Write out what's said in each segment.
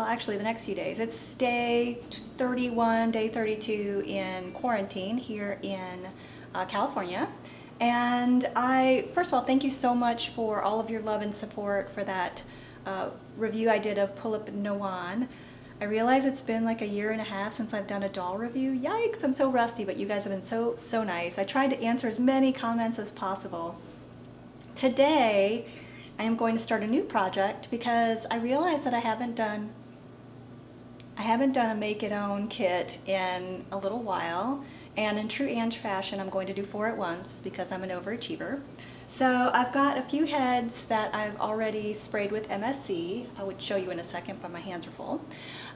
actually the next few days. It's day 31, day 32 in quarantine here in California. And first of all, thank you so much for all of your love and support for that review I did of Pullip Noan. I realize it's been like a year and a half since I've done a doll review. Yikes, I'm so rusty, but you guys have been so nice. I tried to answer as many comments as possible. Today, I am going to start a new project because I realized that I haven't done a make it own kit in a little while, and in true Ange fashion I'm going to do 4 at once because I'm an overachiever. So I've got a few heads that I've already sprayed with MSC. I would show you in a second, but my hands are full.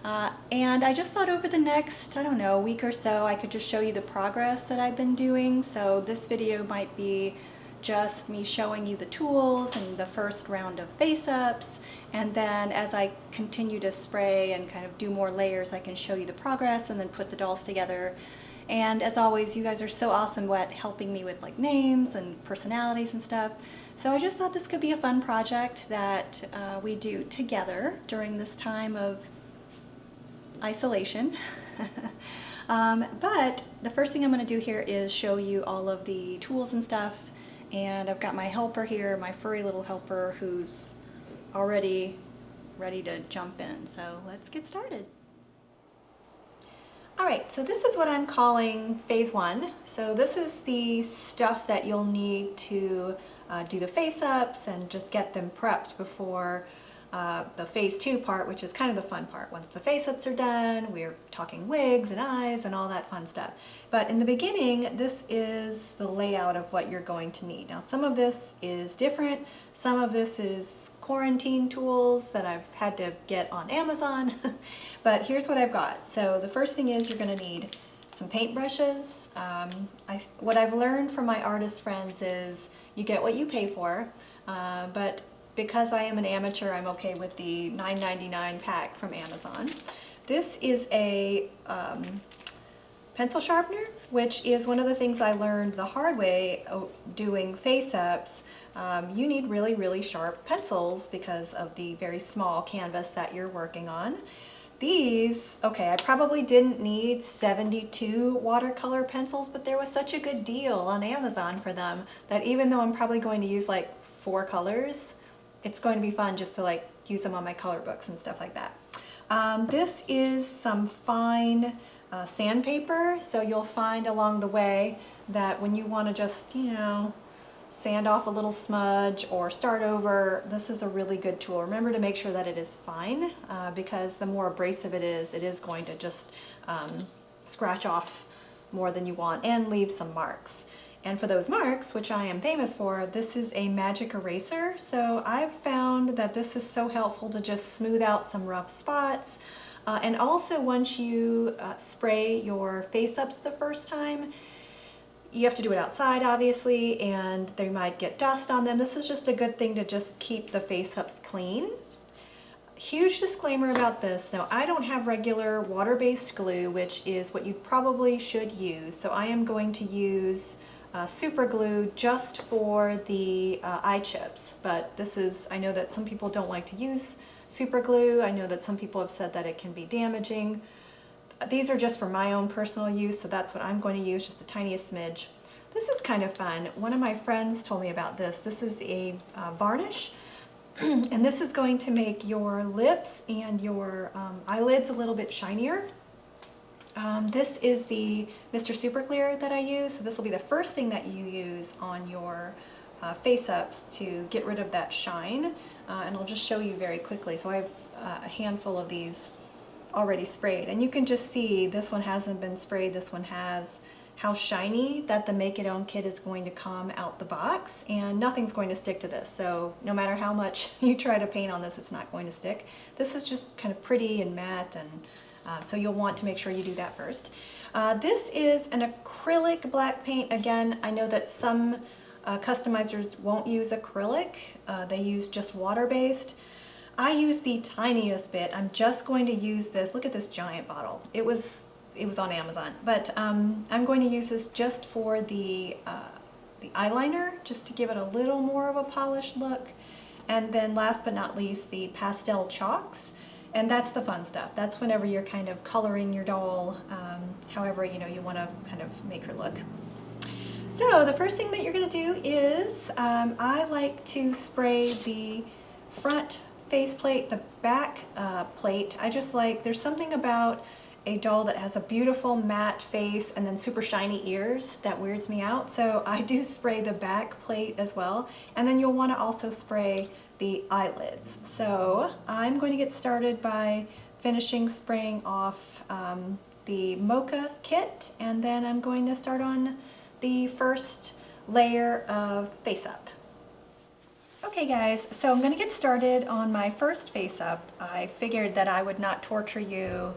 And I just thought over the next, I don't know, week or so I could just show you the progress that I've been doing. So this video might be just me showing you the tools and the first round of face-ups, and then as I continue to spray and kind of do more layers I can show you the progress and then put the dolls together. And as always, you guys are so awesome at helping me with like names and personalities and stuff. So I just thought this could be a fun project that we do together during this time of isolation. But the first thing I'm going to do here is show you all of the tools and stuff. And I've got my helper here, my furry little helper, who's already ready to jump in. So let's get started. Alright, so this is what I'm calling phase 1. So this is the stuff that you'll need to do the face-ups and just get them prepped before the phase 2 part, which is kind of the fun part. Once the face-ups are done, we're talking wigs and eyes and all that fun stuff. But in the beginning, this is the layout of what you're going to need. Now, some of this is different. Some of this is quarantine tools that I've had to get on Amazon. But here's what I've got. So the first thing is you're going to need some paintbrushes. What I've learned from my artist friends is you get what you pay for, but because I am an amateur, I'm okay with the $9.99 pack from Amazon. This is a pencil sharpener, which is one of the things I learned the hard way doing face-ups. You need really sharp pencils because of the very small canvas that you're working on. These, okay, I probably didn't need 72 watercolor pencils, but there was such a good deal on Amazon for them that even though I'm probably going to use like 4 colors, it's going to be fun just to like use them on my color books and stuff like that. This is some fine sandpaper, so you'll find along the way that when you want to just, you know, sand off a little smudge or start over, this is a really good tool. Remember to make sure that it is fine because the more abrasive it is going to just scratch off more than you want and leave some marks. And for those marks, which I am famous for, this is a magic eraser. So I've found that this is so helpful to just smooth out some rough spots. And also once you spray your face-ups the first time, you have to do it outside obviously, and they might get dust on them. This is just a good thing to just keep the face-ups clean. Huge disclaimer about this. Now, I don't have regular water-based glue, which is what you probably should use. So I am going to use super glue just for the eye chips, but this is, I know that some people don't like to use super glue. I know that some people have said that it can be damaging. These are just for my own personal use, so that's what I'm going to use, just the tiniest smidge. This is kind of fun. One of my friends told me about this. This is a varnish, and this is going to make your lips and your eyelids a little bit shinier. This is the Mr. Super Clear that I use, so this will be the first thing that you use on your face-ups to get rid of that shine, and I'll just show you very quickly. So I have a handful of these already sprayed, and you can just see this one hasn't been sprayed, this one has, how shiny that the Make It Own kit is going to come out the box, and nothing's going to stick to this. So no matter how much you try to paint on this, it's not going to stick. This is just kind of pretty and matte, and so you'll want to make sure you do that first. This is an acrylic black paint. Again, I know that some customizers won't use acrylic. They use just water-based. I use the tiniest bit. I'm just going to use this. Look at this giant bottle. It was on Amazon, but I'm going to use this just for the eyeliner, just to give it a little more of a polished look. And then last but not least, the pastel chalks. And that's the fun stuff. That's whenever you're kind of coloring your doll, however, you know, you want to kind of make her look. So the first thing that you're going to do is, I like to spray the front faceplate, the back plate. I just like, there's something about a doll that has a beautiful matte face and then super shiny ears that weirds me out. So I do spray the back plate as well. And then you'll want to also spray the eyelids. So I'm going to get started by finishing spraying off the Mocha kit, and then I'm going to start on the first layer of face up. Okay guys, so I'm going to get started on my first face up. I figured that I would not torture you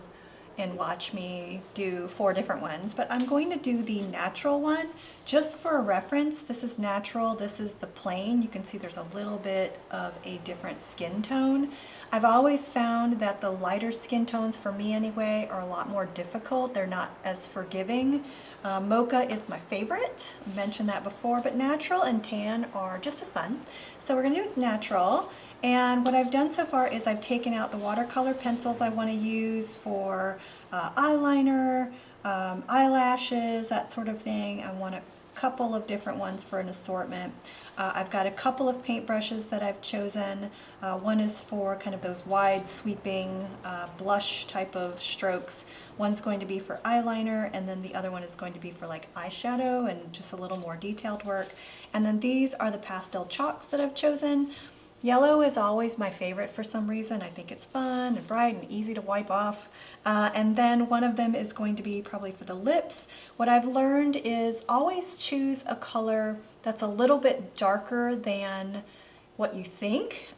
and watch me do 4 different ones, but I'm going to do the natural one just for a reference. This is natural, this is the plain. You can see there's a little bit of a different skin tone. I've always found that the lighter skin tones, for me anyway, are a lot more difficult. They're not as forgiving. Mocha is my favorite, I mentioned that before, but natural and tan are just as fun. So we're going to do natural. And what I've done so far is I've taken out the watercolor pencils I want to use for eyeliner, eyelashes, that sort of thing. I want a couple of different ones for an assortment. I've got a couple of paintbrushes that I've chosen. One is for kind of those wide sweeping blush type of strokes. One's going to be for eyeliner, and then the other one is going to be for like eyeshadow and just a little more detailed work. And then these are the pastel chalks that I've chosen. Yellow is always my favorite for some reason. I think it's fun and bright and easy to wipe off. And then one of them is going to be probably for the lips. What I've learned is always choose a color that's a little bit darker than what you think.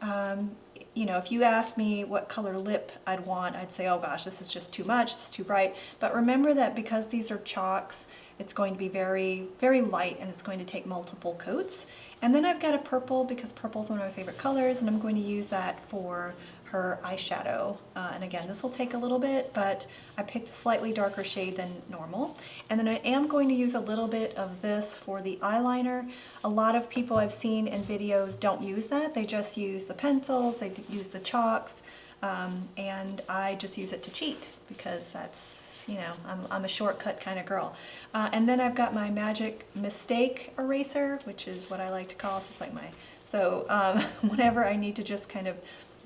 You know, if you asked me what color lip I'd want, I'd say, oh gosh, this is just too much, it's too bright. But remember that because these are chalks, it's going to be very, very light, and it's going to take multiple coats. And then I've got a purple, because purple is one of my favorite colors, and I'm going to use that for her eyeshadow. And again, this will take a little bit, but I picked a slightly darker shade than normal. And then I am going to use a little bit of this for the eyeliner. A lot of people I've seen in videos don't use that. They just use the pencils, they use the chalks, and I just use it to cheat because that's, you know, I'm a shortcut kind of girl. And then I've got my Magic Mistake eraser, which is what I like to call, it's just like my, so whenever I need to just kind of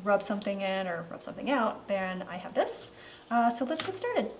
rub something in or rub something out, then I have this. So let's get started.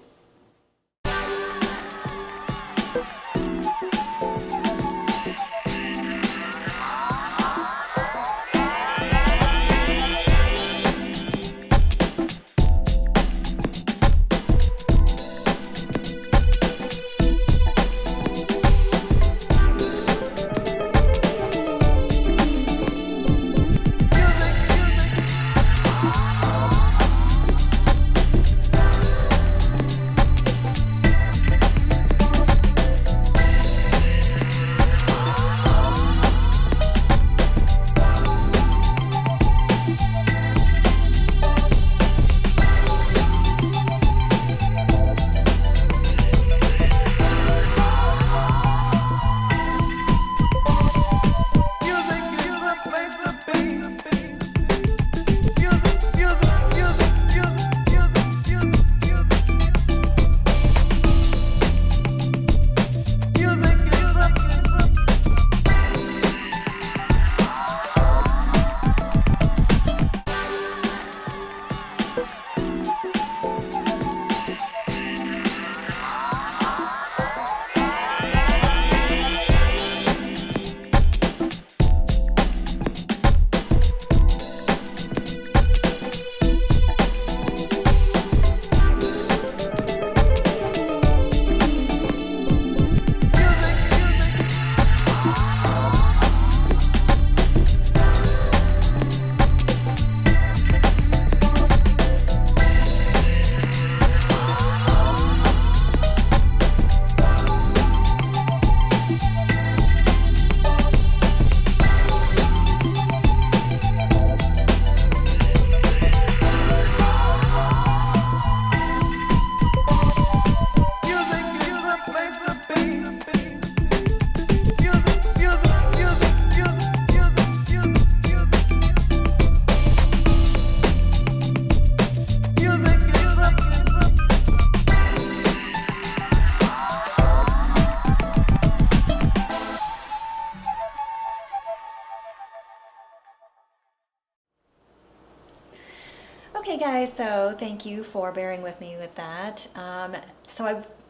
guys, so thank you for bearing with me with that.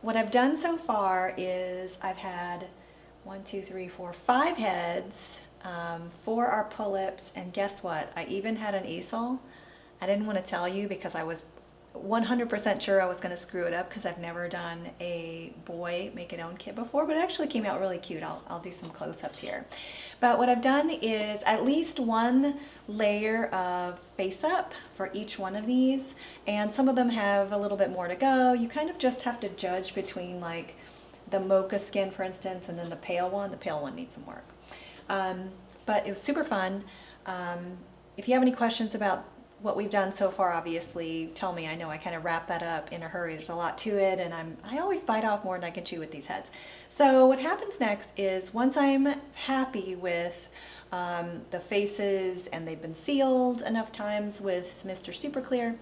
What I've done so far is I've had 5 heads for our pull-ups, and guess what? I even had an easel. I didn't want to tell you because I was 100% sure I was going to screw it up because I've never done a boy make it own kit before, but it actually came out really cute. I'll do some close-ups here. But what I've done is at least one layer of face up for each one of these, and some of them have a little bit more to go. You kind of just have to judge between like the mocha skin, for instance, and then the pale one. The pale one needs some work. But it was super fun. If you have any questions about what we've done so far, obviously, tell me. I know I kind of wrap that up in a hurry. There's a lot to it, and I always bite off more than I can chew with these heads. So what happens next is once I'm happy with the faces and they've been sealed enough times with Mr. Super Clear,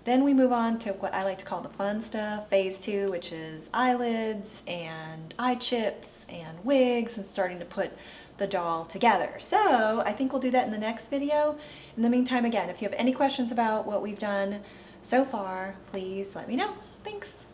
then we move on to what I like to call the fun stuff, phase 2, which is eyelids and eye chips and wigs and starting to put the doll together. So I think we'll do that in the next video. In the meantime, again, if you have any questions about what we've done so far, please let me know. Thanks.